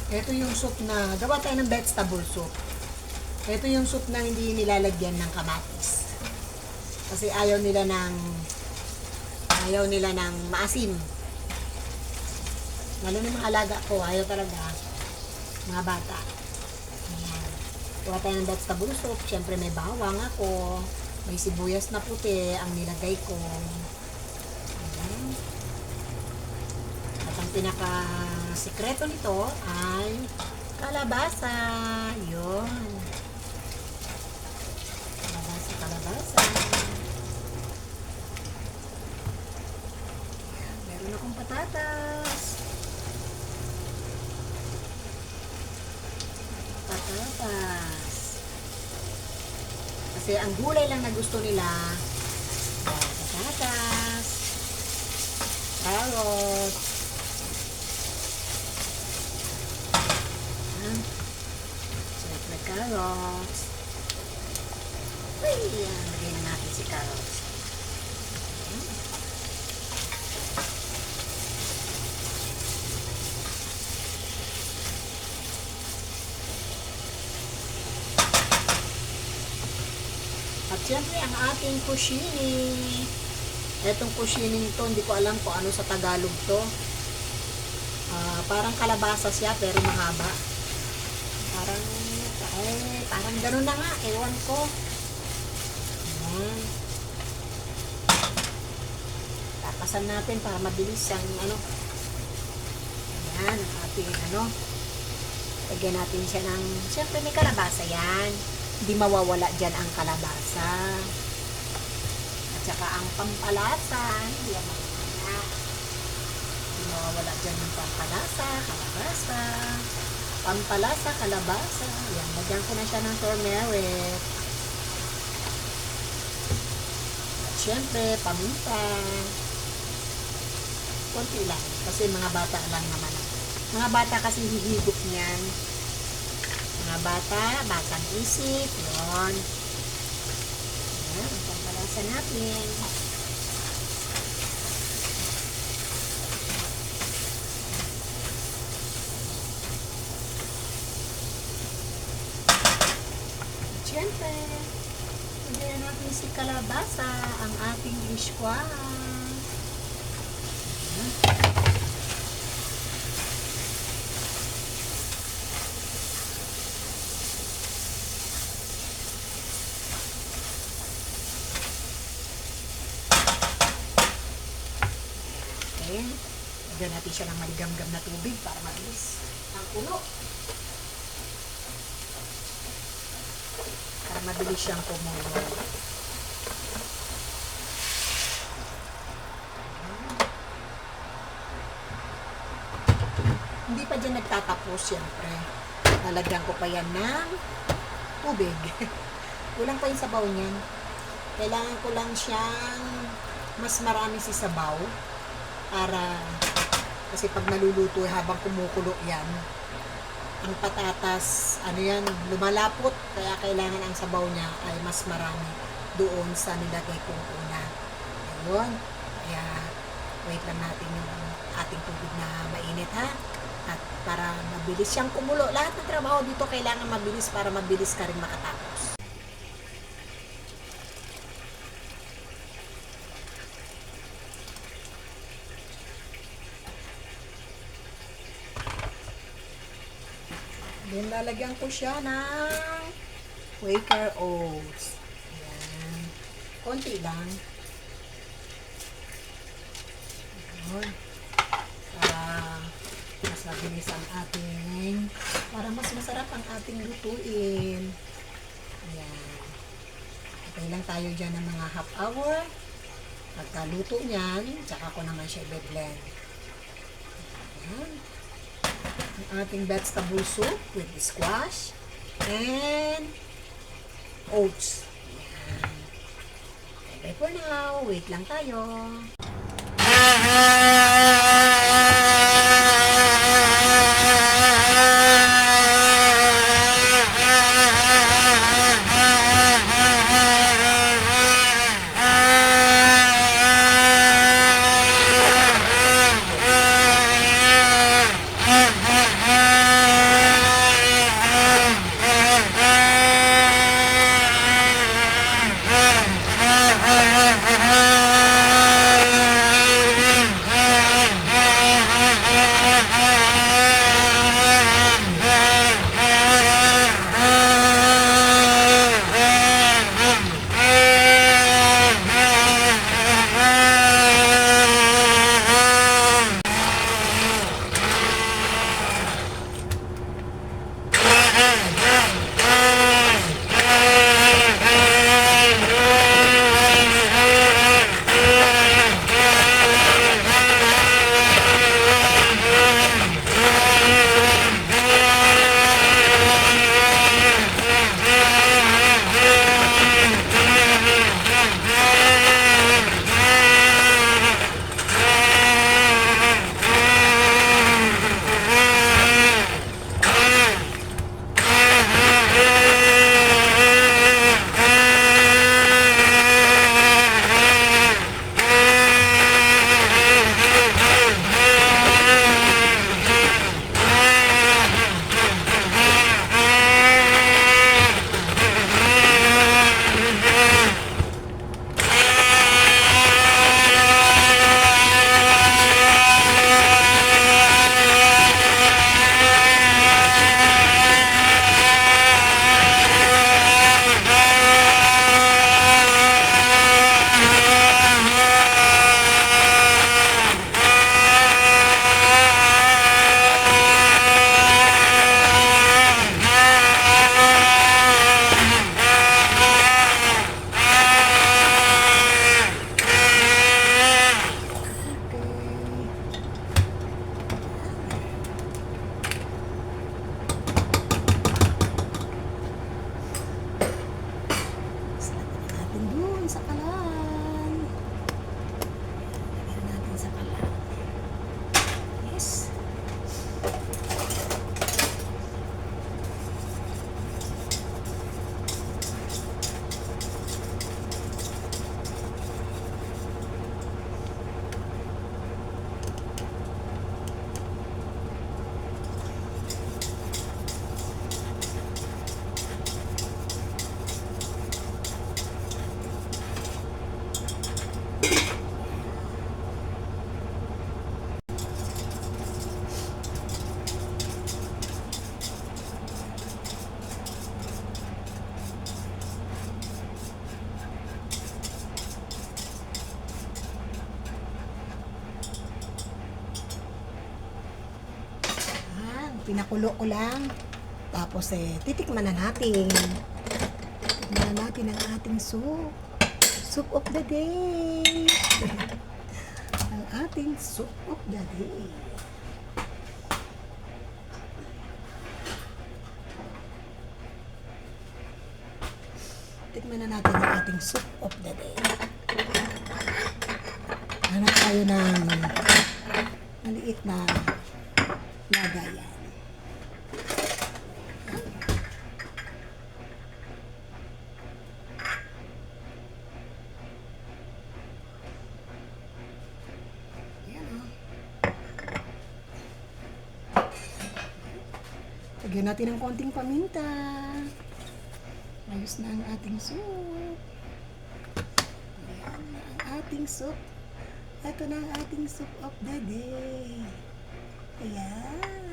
Ito yung soup na, gawa tayo ng vegetable soup. Ito yung soup na hindi nilalagyan ng kamatis. Kasi ayaw nila ng maasim. Lalo na mga alaga ko, ayaw talaga. Mga bata. Ayan. Gawa tayo ng vegetable soup. Siyempre may bawang ako. May sibuyas na puti ang nilagay ko. Ayan. At ang pinaka-sikreto nito ay kalabasa. Yun. Kalabasa. Meron akong patatas. Kasi ang gulay lang na gusto nila, patatas, carrots, siyempre carrots. Uy, lagyan na natin si carrots. At siyempre, ang ating kushini. Etong kushini to, hindi ko alam kung ano sa Tagalog to. Parang kalabasa siya, pero mahaba. Parang gano'n na nga. Ewan ko. Ayan. Takasan natin para mabilis ang Ayan, ang ating lagyan natin siya ng, siyempre may kalabasa yan. Hindi mawawala dyan ang kalabasa. At saka ang pampalasa, hindi mawawala dyan ang pampalasa, kalabasa. Pampalasa, kalabasa. Yan, lagyan ko na siya ng turmeric. At syempre, paminta. Konti lang, kasi mga bata lang naman ako. Mga bata kasi hihigop niyan. Mga batang isip, yun. Ayan, ang pampalasa natin. At syempre, lagyan natin si kalabasa, ang ating lishwa. Ayan. Lagyan natin siya ng maligam-gam na tubig para mabilis ang kulo. Para mabilis siyang kumulo. Hindi pa dyan nagtatapos, siyempre. Lalagyan ko pa yan ng tubig. Kulang pa yung sabaw niyan. Kailangan ko lang siyang mas marami si sabaw. Kasi pag naluluto habang kumukulo yan, ang patatas, lumalapot, kaya kailangan ang sabaw niya ay mas marami doon sa nilagay kong una. Ayun, kaya wait lang natin yung ating tubig na mainit, ha? At para mabilis siyang kumulo, lahat ng trabaho dito kailangan mabilis para mabilis ka rin makatapos. Then, lalagyan ko siya ng Quaker Oats. Ayan. Konti lang. Ayan. Mas mabilis ang para mas masarap ang ating lutuin. Ayan. Okay lang tayo dyan ng mga half hour. Pagkaluto niyan, tsaka ko naman siya i-blend. Ayan. Ang ating vegetable soup with squash and oats. Ayan. Okay for now. Wait lang tayo. Pinakulo ko lang. Tapos titikman na natin. Titikman na natin ang ating soup. Soup of the day. Ang ating soup of the day. Tikman na natin ang ating soup of the day. Hanap tayo ng maliit na lagayan. Yan o. Lagyan natin ng konting paminta. Ayos na ang ating soup. Ayan na ang ating soup. Ito na ang ating soup of the day. Ayan.